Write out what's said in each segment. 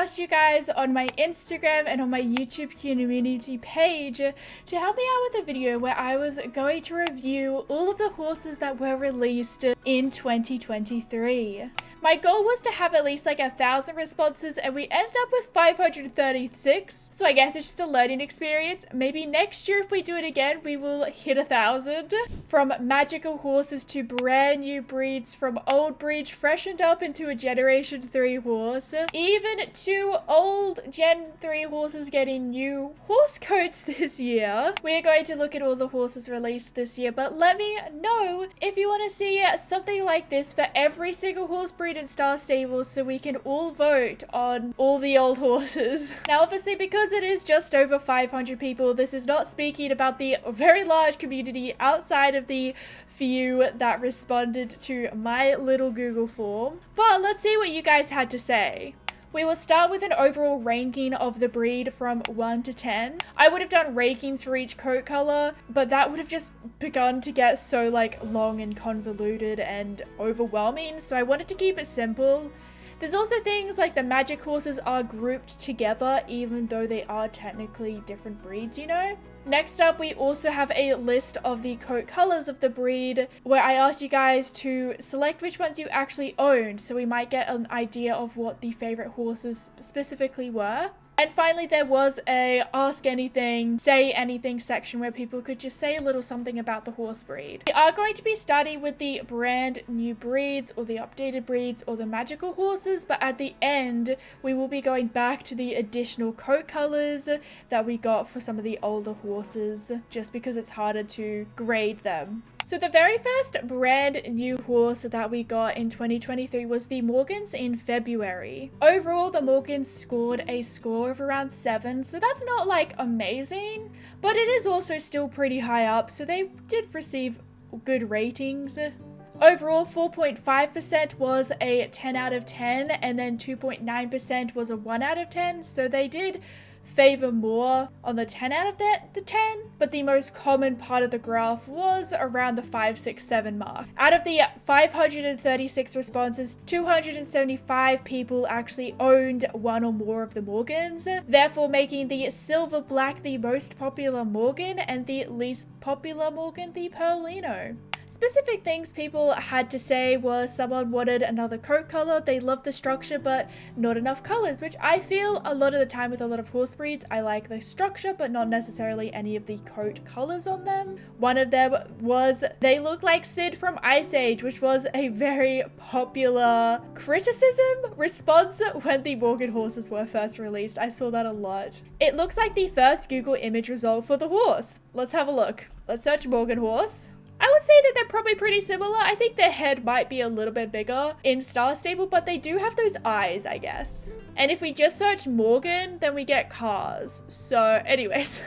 asked you guys on my Instagram and on my YouTube community page to help me out with a video where I was going to review all of the horses that were released in 2023. My goal was to have at least like 1,000 responses and we ended up with 536. So I guess it's just a learning experience. Maybe next year if we do it again, we will hit 1,000. From magical horses to brand new breeds, from old breeds freshened up into a Generation 3 horse, even to old Gen 3 horses getting new horse coats this year. We are going to look at all the horses released this year, but let me know if you want to see something like this for every single horse breed in Star Stables so we can all vote on all the old horses. Now obviously because it is just over 500 people, this is not speaking about the very large community outside of the few that responded to my little Google form. But let's see what you guys had to say. We will start with an overall ranking of the breed from 1 to 10. I would have done rankings for each coat color, but that would have just begun to get so like long and convoluted and overwhelming, so I wanted to keep it simple. There's also things like the magic horses are grouped together even though they are technically different breeds, you know? Next up, we also have a list of the coat colors of the breed where I asked you guys to select which ones you actually owned, so we might get an idea of what the favorite horses specifically were. And finally, there was a ask anything, say anything section where people could just say a little something about the horse breed. We are going to be starting with the brand new breeds or the updated breeds or the magical horses, but at the end, we will be going back to the additional coat colors that we got for some of the older horses, just because it's harder to grade them. So the very first brand new horse that we got in 2023 was the Morgans in February. Overall, the Morgans scored a score of around 7, so that's not like amazing, but it is also still pretty high up, so they did receive good ratings. Overall, 4.5% was a 10 out of 10, and then 2.9% was a 1 out of 10, so they did favor more on the 10 out of the 10, but the most common part of the graph was around the 5, 6, 7 mark. Out of the 536 responses, 275 people actually owned one or more of the Morgans, therefore making the Silver Black the most popular Morgan and the least popular Morgan the Pearlino. Specific things people had to say was someone wanted another coat color, they loved the structure but not enough colors, which I feel a lot of the time with a lot of horse breeds, I like the structure but not necessarily any of the coat colors on them. One of them was they look like Sid from Ice Age, which was a very popular criticism response when the Morgan horses were first released. I saw that a lot. It looks like the first Google image result for the horse. Let's have a look. Let's search Morgan horse. I would say that they're probably pretty similar. I think their head might be a little bit bigger in Star Stable, but they do have those eyes, I guess. And if we just search Morgan, then we get cars. So anyways.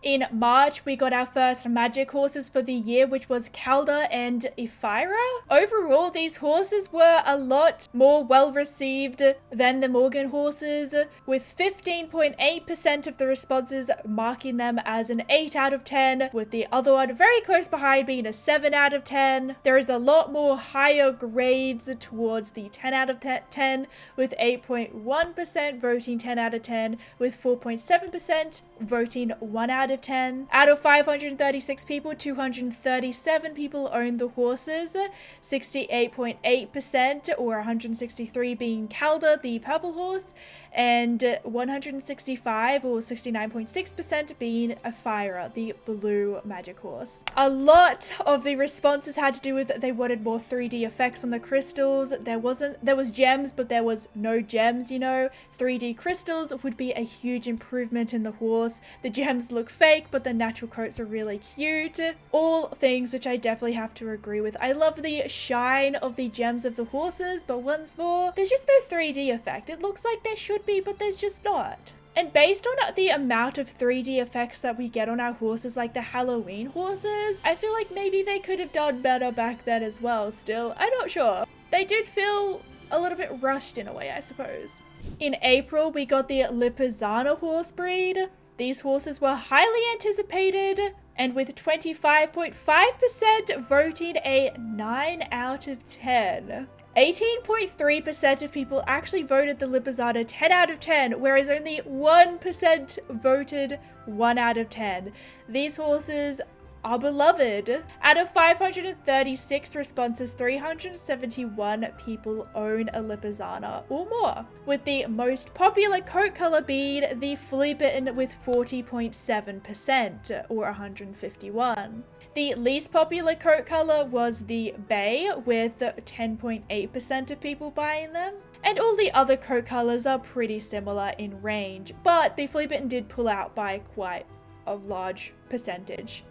In March, we got our first magic horses for the year, which was Calder and Ephy. Overall, these horses were a lot more well received than the Morgan horses, with 15.8% of the responses marking them as an 8 out of 10, with the other one very close behind being a 7 out of 10. There is a lot more higher grades towards the 10 out of 10, with 8.1% voting 10 out of 10, with 4.7% voting 1 out of 10. Out of 536 people, 237 people owned the horses, 68.8% or 163 being Calder, the purple horse, and 165 or 69.6% being Ephy, the blue magic horse. A lot of the responses had to do with they wanted more 3D effects on the crystals. There was gems, but there was no gems, you know. 3D crystals would be a huge improvement in the horse. The gems look fake, but the natural coats are really cute. All things which I definitely have to agree with. I love the shine of the gems of the horses, but once more, there's just no 3D effect. It looks like there should be, but there's just not. And based on the amount of 3D effects that we get on our horses, like the Halloween horses, I feel like maybe they could have done better back then as well. Still, I'm not sure. They did feel a little bit rushed in a way, I suppose. In April, we got the Lipizzaner horse breed. These horses were highly anticipated, and with 25.5% voting a 9 out of 10. 18.3% of people actually voted the Lipizzaner 10 out of 10, whereas only 1% voted 1 out of 10. These horses are beloved. Out of 536 responses, 371 people own a Lipizzaner or more, with the most popular coat color being the flea bitten with 40.7% or 151. The least popular coat color was the bay with 10.8% of people buying them. And all the other coat colors are pretty similar in range, but the flea bitten did pull out by quite a large percentage.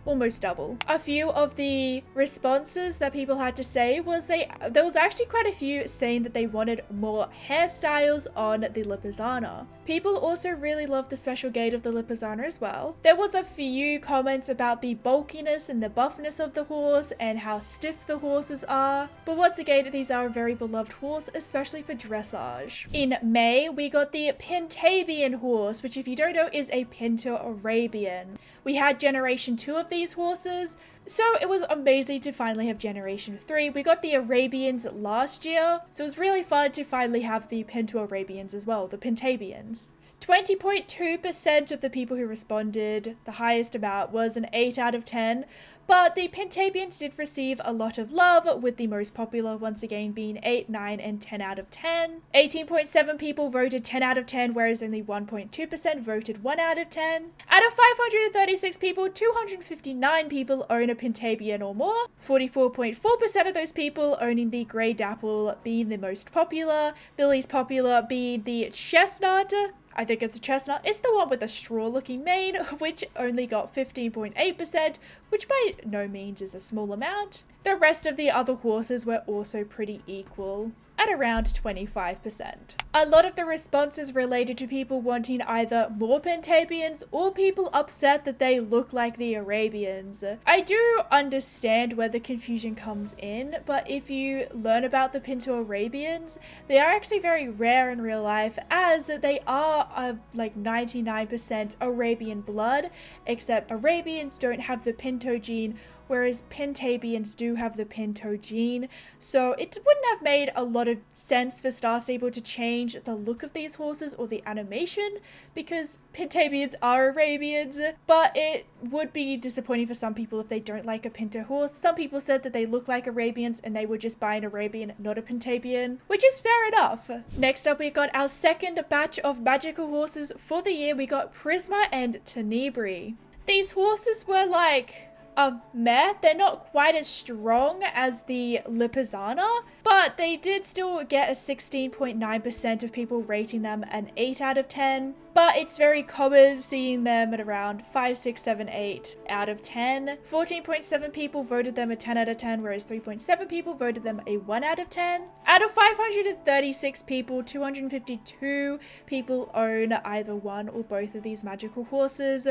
Almost double. A few of the responses that people had to say was there was actually quite a few saying that they wanted more hairstyles on the Lipizzaner. People also really loved the special gait of the Lipizzaner as well. There was a few comments about the bulkiness and the buffness of the horse and how stiff the horses are, but once again these are a very beloved horse, especially for dressage. In May we got the Pintabian horse, which if you don't know is a Pinto Arabian. We had generation 2 of these horses, so it was amazing to finally have generation 3. We got the Arabians last year, so it was really fun to finally have the Pinto Arabians as well, the Pintabians. 20.2% of the people who responded, the highest amount, was an 8 out of 10, but the Pintabians did receive a lot of love, with the most popular once again being 8, 9, and 10 out of 10. 18.7 people voted 10 out of 10, whereas only 1.2% voted 1 out of 10. Out of 536 people, 259 people own a Pintabian or more, 44.4% of those people owning the Grey Dapple being the most popular, the least popular being the Chestnut. I think it's a chestnut. It's the one with the straw looking mane, which only got 15.8%, which by no means is a small amount. The rest of the other horses were also pretty equal, at around 25%. A lot of the responses related to people wanting either more Pintabians or people upset that they look like the Arabians. I do understand where the confusion comes in, but if you learn about the Pinto Arabians, they are actually very rare in real life, as they are like 99% Arabian blood, except Arabians don't have the Pinto gene, whereas Pintabians do have the Pinto gene, so it wouldn't have made a lot of sense for Star Stable to change the look of these horses or the animation, because Pintabians are Arabians, but it would be disappointing for some people if they don't like a Pinto horse. Some people said that they look like Arabians and they would just buy an Arabian, not a Pintabian, which is fair enough. Next up, we got our second batch of magical horses for the year. We got Prisma and T. These horses were like meh. They're not quite as strong as the Lipizzaner, but they did still get a 16.9% of people rating them an 8 out of 10. But it's very common seeing them at around 5, 6, 7, 8 out of 10. 14.7 people voted them a 10 out of 10, whereas 3.7 people voted them a 1 out of 10. Out of 536 people, 252 people own either one or both of these magical horses,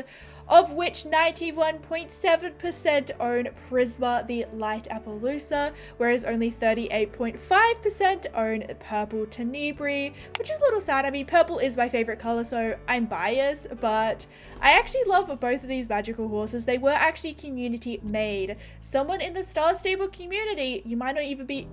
of which 91.7% own Prisma, the Light Appaloosa, whereas only 38.5% own Purple Tenebri, which is a little sad. I mean, purple is my favorite color, so I'm biased, but I actually love both of these magical horses. They were actually community made. Someone in the Star Stable community, you might even be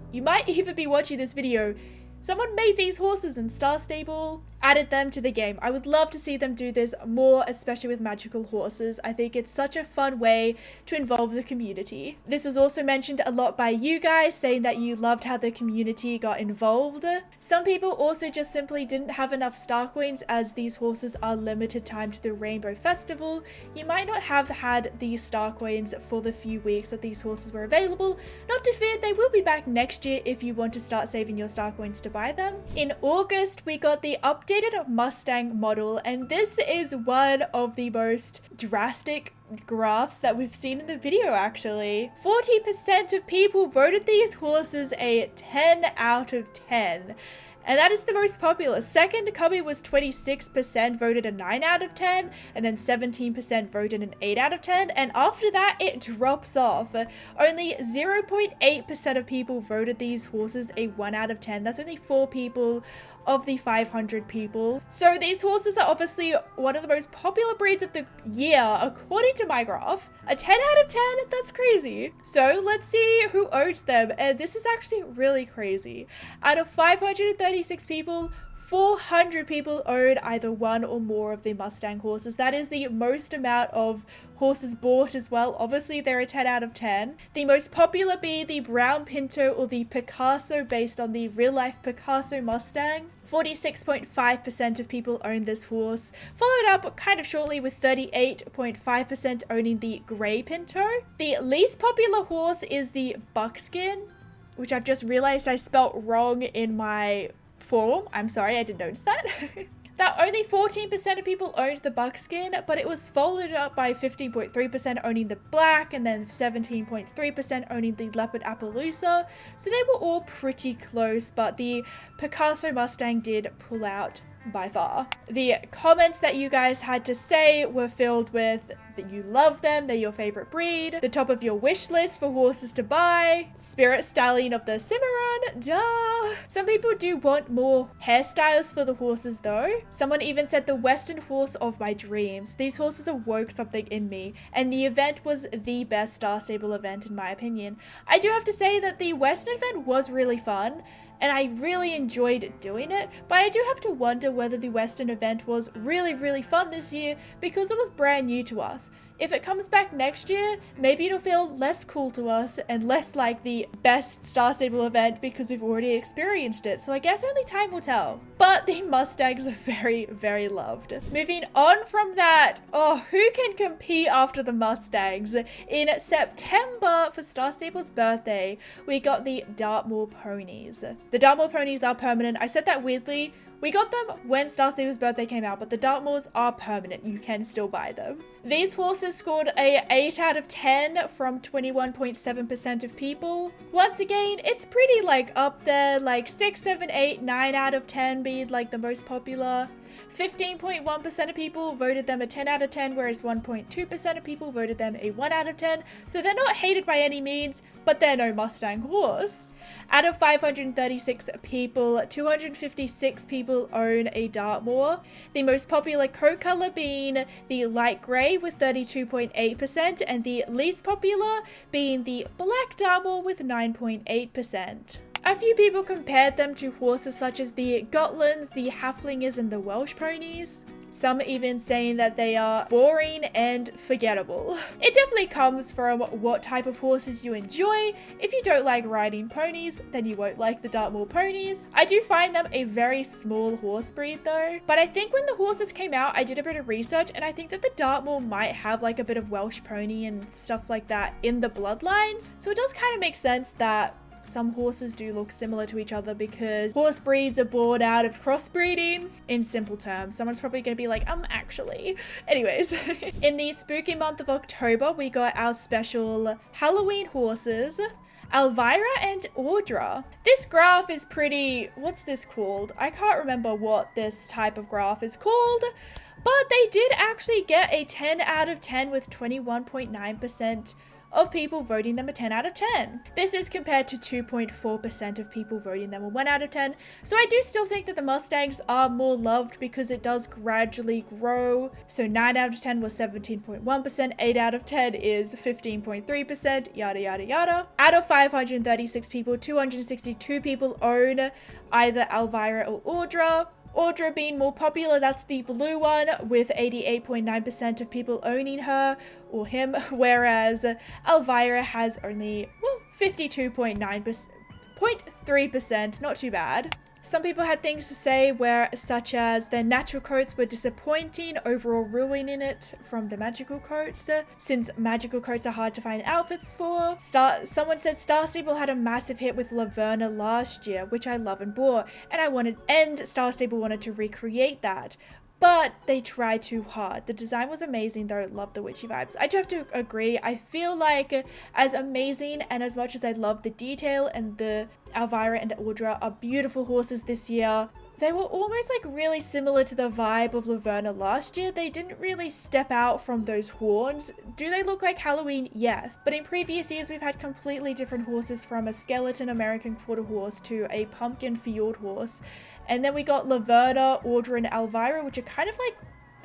watching this video, someone made these horses and Star Stable added them to the game. I would love to see them do this more, especially with magical horses. I think it's such a fun way to involve the community. This was also mentioned a lot by you guys, saying that you loved how the community got involved. Some people also just simply didn't have enough star coins, as these horses are limited time to the Rainbow Festival. You might not have had these star coins for the few weeks that these horses were available. Not to fear, they will be back next year if you want to start saving your star coins to buy them. In August, we got the updated Mustang model, and this is one of the most drastic graphs that we've seen in the video actually. 40% of people voted these horses a 10 out of 10. And that is the most popular. Second coming was 26% voted a 9 out of 10, and then 17% voted an 8 out of 10, and after that it drops off. Only 0.8% of people voted these horses a 1 out of 10. That's only 4 people of the 500 people. So these horses are obviously one of the most popular breeds of the year, according to my graph. A 10 out of 10? That's crazy. So let's see who owns them. And this is actually really crazy. Out of 536 people, 400 people own either one or more of the Mustang horses. That is the most amount of horses bought as well. Obviously, they're a 10 out of 10. The most popular being the Brown Pinto or the Picasso, based on the real-life Picasso Mustang. 46.5% of people own this horse, followed up kind of shortly with 38.5% owning the Grey Pinto. The least popular horse is the Buckskin, which I've just realized I spelt wrong in my forum. I'm sorry, I didn't notice that. That only 14% of people owned the Buckskin, but it was followed up by 15.3% owning the Black, and then 17.3% owning the Leopard Appaloosa. So they were all pretty close, but the Picasso Mustang did pull out by far. The comments that you guys had to say were filled with that you love them, they're your favorite breed, the top of your wish list for horses to buy, Spirit Stallion of the Cimarron, duh. Some people do want more hairstyles for the horses though. Someone even said the Western horse of my dreams. These horses awoke something in me, and the event was the best Star Stable event in my opinion. I do have to say that the Western event was really fun, and I really enjoyed doing it, but I do have to wonder whether the Western event was really fun this year because it was brand new to us. If it comes back next year, maybe it'll feel less cool to us and less like the best Star Stable event because we've already experienced it. So I guess only time will tell. But the Mustangs are very loved. Moving on from that, oh, who can compete after the Mustangs? In September, for Star Stable's birthday, we got the Dartmoor ponies. The Dartmoor ponies are permanent. I said that weirdly. We got them when Star Stable's birthday came out, but the Dartmoors are permanent. You can still buy them. These horses scored a 8 out of 10 from 21.7% of people. Once again, it's pretty like up there, like 6, 7, 8, 9 out of 10 being like the most popular. 15.1% of people voted them a 10 out of 10, whereas 1.2% of people voted them a 1 out of 10. So they're not hated by any means, but they're no Mustang horse. Out of 536 people, 256 people own a Dartmoor. The most popular coat color being the light grey with 32.8%, and the least popular being the black Dartmoor with 9.8%. A few people compared them to horses such as the Gotlands, the Haflingers, and the Welsh ponies. Some even saying that they are boring and forgettable. It definitely comes from what type of horses you enjoy. If you don't like riding ponies, then you won't like the Dartmoor ponies. I do find them a very small horse breed though. But I think when the horses came out, I did a bit of research, and I think that the Dartmoor might have like a bit of Welsh pony and stuff like that in the bloodlines. So it does kind of make sense that some horses do look similar to each other because horse breeds are born out of crossbreeding. In simple terms, someone's probably going to be like, actually. Anyways, in the spooky month of October, we got our special Halloween horses, Alvira and Audra. This graph is pretty, what's this called? I can't remember what this type of graph is called, but they did actually get a 10 out of 10 with 21.9% of people voting them a 10 out of 10. This is compared to 2.4% of people voting them a 1 out of 10. So I do still think that the Mustangs are more loved because it does gradually grow. So 9 out of 10 was 17.1%, 8 out of 10 is 15.3%, yada yada yada. Out of 536 people, 262 people own either Alvira or Audra. Audra being more popular, that's the blue one, with 88.9% of people owning her or him, whereas Alvira has only, well, 52.3%, not too bad. Some people had things to say such as their natural coats were disappointing, overall ruining it from the magical coats, since magical coats are hard to find outfits for. Someone said Star Stable had a massive hit with Laverna last year, which I love and bought, and Star Stable wanted to recreate that. But they tried too hard. The design was amazing though, love the witchy vibes. I do have to agree, I feel like as amazing and as much as I love the detail and the Alvira and Audra are beautiful horses this year, They were almost like really similar to the vibe of Lipizzaner last year. They didn't really step out from those horns. Do they look like Halloween? Yes. But in previous years, we've had completely different horses, from a skeleton American quarter horse to a pumpkin fjord horse. And then we got Lipizzaner, Audra, and Elvira, which are kind of like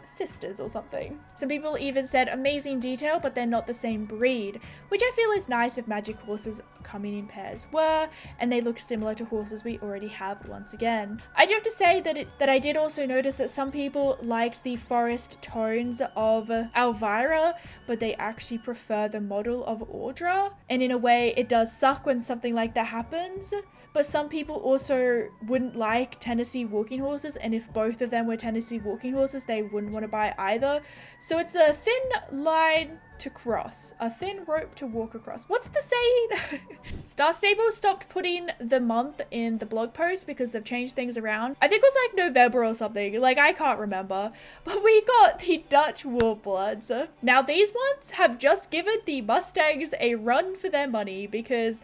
sisters or something. Some people even said amazing detail, but they're not the same breed, which I feel is nice if magic horses coming in pairs were, and they look similar to horses we already have once again. I do have to say that I did also notice that some people liked the forest tones of Elvira, but they actually prefer the model of Audra, and in a way it does suck when something like that happens. But some people also wouldn't like Tennessee walking horses, and if both of them were Tennessee walking horses, they wouldn't want to buy either. So it's a thin line to cross, a thin rope to walk across. What's the saying? Star Stable stopped putting the month in the blog post because they've changed things around. I think it was like November or something, like I can't remember. But we got the Dutch Warmbloods. Now these ones have just given the Mustangs a run for their money, because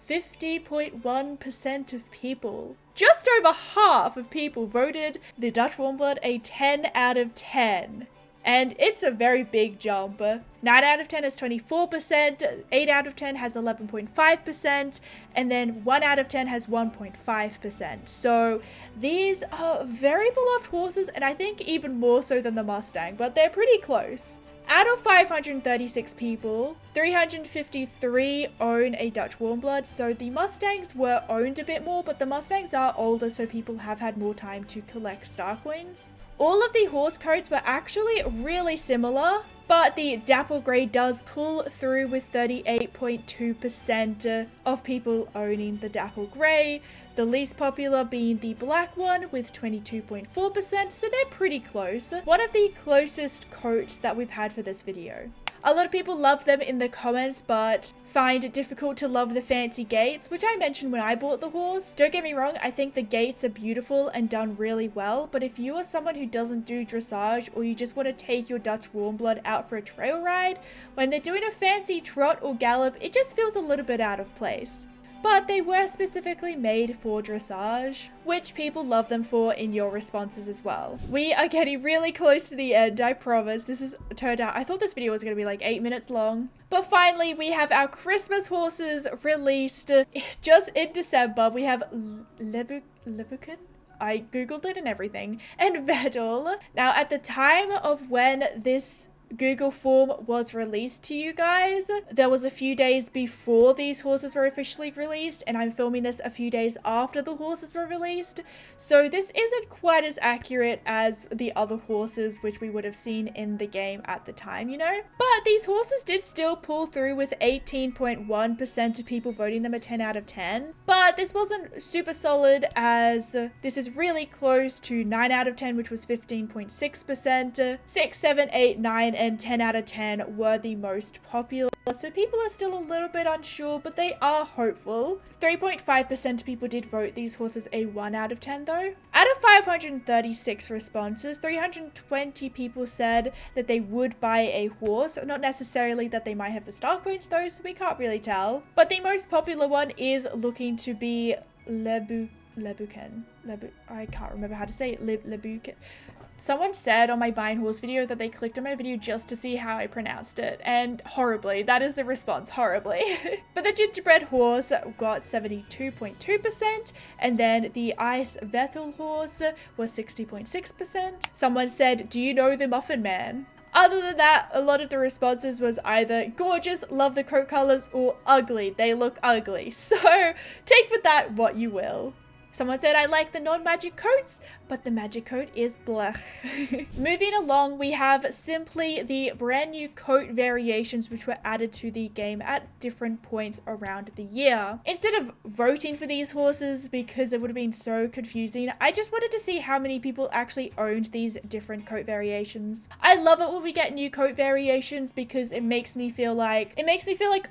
50.1% of people, just over half of people, voted the Dutch Warmblood a 10 out of 10. And it's a very big jump. 9 out of 10 has 24%, 8 out of 10 has 11.5%, and then 1 out of 10 has 1.5%. So these are very beloved horses, and I think even more so than the Mustang, but they're pretty close. Out of 536 people, 353 own a Dutch Warmblood, so the Mustangs were owned a bit more, but the Mustangs are older, so people have had more time to collect star coins. All of the horse coats were actually really similar, but the dapple grey does pull through with 38.2% of people owning the dapple grey, the least popular being the black one with 22.4%, so they're pretty close. One of the closest coats that we've had for this video. A lot of people love them in the comments, but find it difficult to love the fancy gates, which I mentioned when I bought the horse. Don't get me wrong, I think the gates are beautiful and done really well, but if you are someone who doesn't do dressage, or you just want to take your Dutch Warmblood out for a trail ride, when they're doing a fancy trot or gallop, it just feels a little bit out of place. But they were specifically made for dressage, which people love them for in your responses as well. We are getting really close to the end, I promise. This has turned out, I thought this video was going to be like 8 minutes long. But finally, we have our Christmas horses released just in December. We have Lipizzaner? I googled it and everything. And Vedal. Now, at the time of when this Google form was released to you guys, there was a few days before these horses were officially released, and I'm filming this a few days after the horses were released, so this isn't quite as accurate as the other horses which we would have seen in the game at the time, you know? But these horses did still pull through with 18.1% of people voting them a 10 out of 10, but this wasn't super solid, as this is really close to 9 out of 10, which was 15.6%, 6, 7, 8, 9, and 10 out of 10 were the most popular, so people are still a little bit unsure, but they are hopeful. 3.5% of people did vote these horses a 1 out of 10 though. Out of 536 responses, 320 people said that they would buy a horse, not necessarily that they might have the star coins though, so we can't really tell. But the most popular one is looking to be Lipizzaner. I can't remember how to say it. Lipizzaner. Someone said on my buying horse video that they clicked on my video just to see how I pronounced it, and horribly. That is the response, horribly. But the gingerbread horse got 72.2%, and then the ice Vettel horse was 60.6%. Someone said, "Do you know the Muffin Man?" Other than that, a lot of the responses was either gorgeous, love the coat colors, or ugly, they look ugly. So take with that what you will. Someone said, "I like the non-magic coats, but the magic coat is blech." Moving along, we have simply the brand new coat variations which were added to the game at different points around the year. Instead of voting for these horses, because it would have been so confusing, I just wanted to see how many people actually owned these different coat variations. I love it when we get new coat variations because it makes me feel like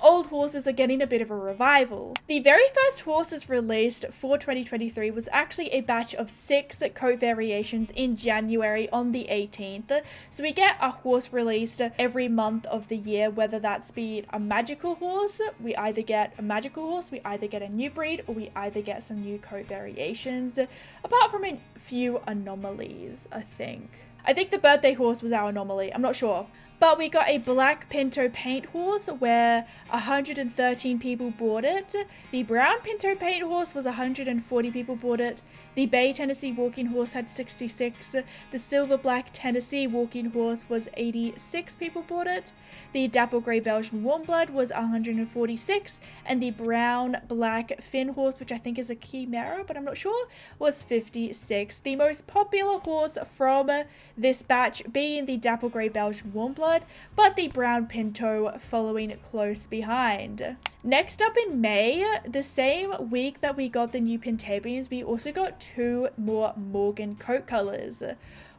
old horses are getting a bit of a revival. The very first horses released for 2023 2023 was actually a batch of 6 coat variations in January on the 18th. So we get a horse released every month of the year, whether that's be a magical horse, we either get a magical horse, we either get a new breed, or we either get some new coat variations, apart from a few anomalies, I think. I think the birthday horse was our anomaly, I'm not sure. But we got a black Pinto paint horse where 113 people bought it. The brown Pinto paint horse was 140 people bought it. The Bay Tennessee walking horse had 66. The silver black Tennessee walking horse was 86 people bought it. The dapple grey Belgian Warmblood was 146. And the brown black Finn horse, which I think is a Chimera, but I'm not sure, was 56. The most popular horse from this batch being the dapple grey Belgian Warmblood, but the brown Pinto following close behind. Next up in May, the same week that we got the new Pintabians, we also got 2 more Morgan coat colors.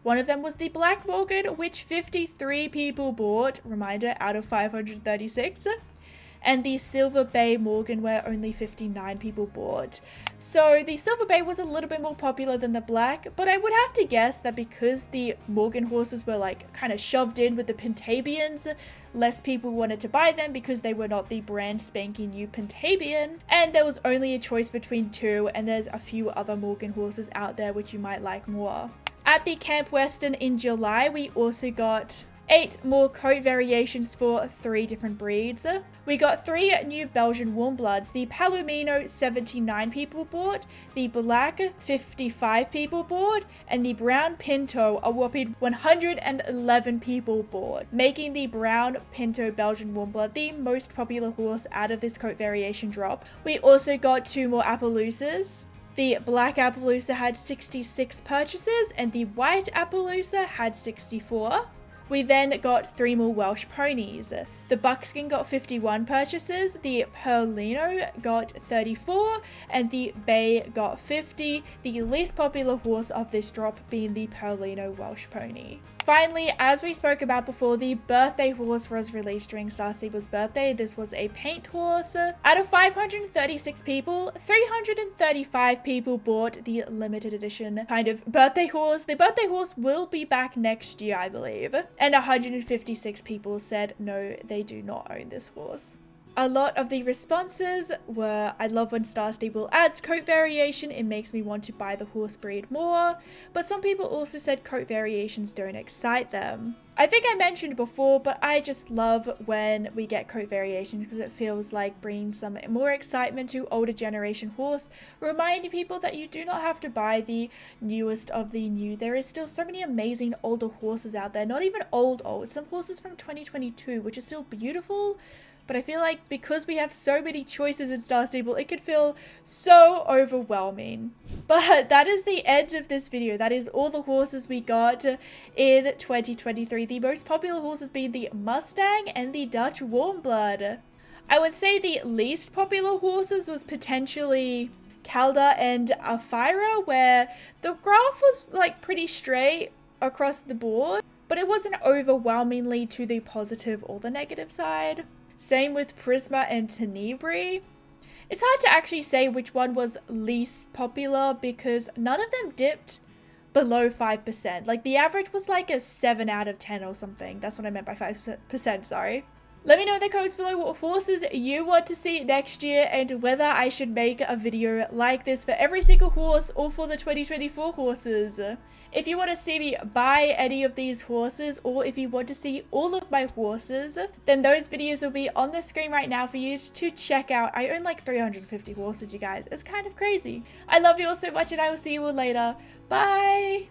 One of them was the Black Morgan, which 53 people bought, reminder, out of 536. And the Silver Bay Morgan, where only 59 people bought. So the Silver Bay was a little bit more popular than the black, but I would have to guess that because the Morgan horses were like kind of shoved in with the Pintabians, less people wanted to buy them because they were not the brand spanking new Pintabian. And there was only a choice between 2, and there's a few other Morgan horses out there which you might like more. At the Camp Western in July, we also got 8 more coat variations for 3 different breeds. We got 3 new Belgian Warmbloods. The Palomino, 79 people bought, the Black, 55 people bought, and the Brown Pinto, a whopping 111 people bought, making the Brown Pinto Belgian Warmblood the most popular horse out of this coat variation drop. We also got 2 more Appaloosas. The Black Appaloosa had 66 purchases, and the White Appaloosa had 64. We then got 3 more Welsh ponies. The Buckskin got 51 purchases, the Perlino got 34, and the Bay got 50, the least popular horse of this drop being the Perlino Welsh pony. Finally, as we spoke about before, the birthday horse was released during Star Steeple's birthday. This was a paint horse. Out of 536 people, 335 people bought the limited edition kind of birthday horse. The birthday horse will be back next year, I believe. And 156 people said no, they do not own this horse. A lot of the responses were, I love when Star Steeple adds coat variation, it makes me want to buy the horse breed more, but some people also said coat variations don't excite them. I think I mentioned before, but I just love when we get coat variations because it feels like bringing some more excitement to older generation horse, reminding people that you do not have to buy the newest of the new. There is still so many amazing older horses out there, not even old, some horses from 2022, which is still beautiful. But I feel like because we have so many choices in Star Steeple, it could feel so overwhelming. But that is the end of this video. That is all the horses we got in 2023. The most popular horses being the Mustang and the Dutch Warmblood. I would say the least popular horses was potentially Calder and Ephy, where the graph was like pretty straight across the board, but it wasn't overwhelmingly to the positive or the negative side. Same with Prisma and T. It's hard to actually say which one was least popular because none of them dipped below 5%. Like the average was like a 7 out of 10 or something. That's what I meant by 5%, sorry. Let me know in the comments below what horses you want to see next year and whether I should make a video like this for every single horse or for the 2024 horses. If you want to see me buy any of these horses or if you want to see all of my horses, then those videos will be on the screen right now for you to check out. I own like 350 horses, you guys. It's kind of crazy. I love you all so much and I will see you all later. Bye!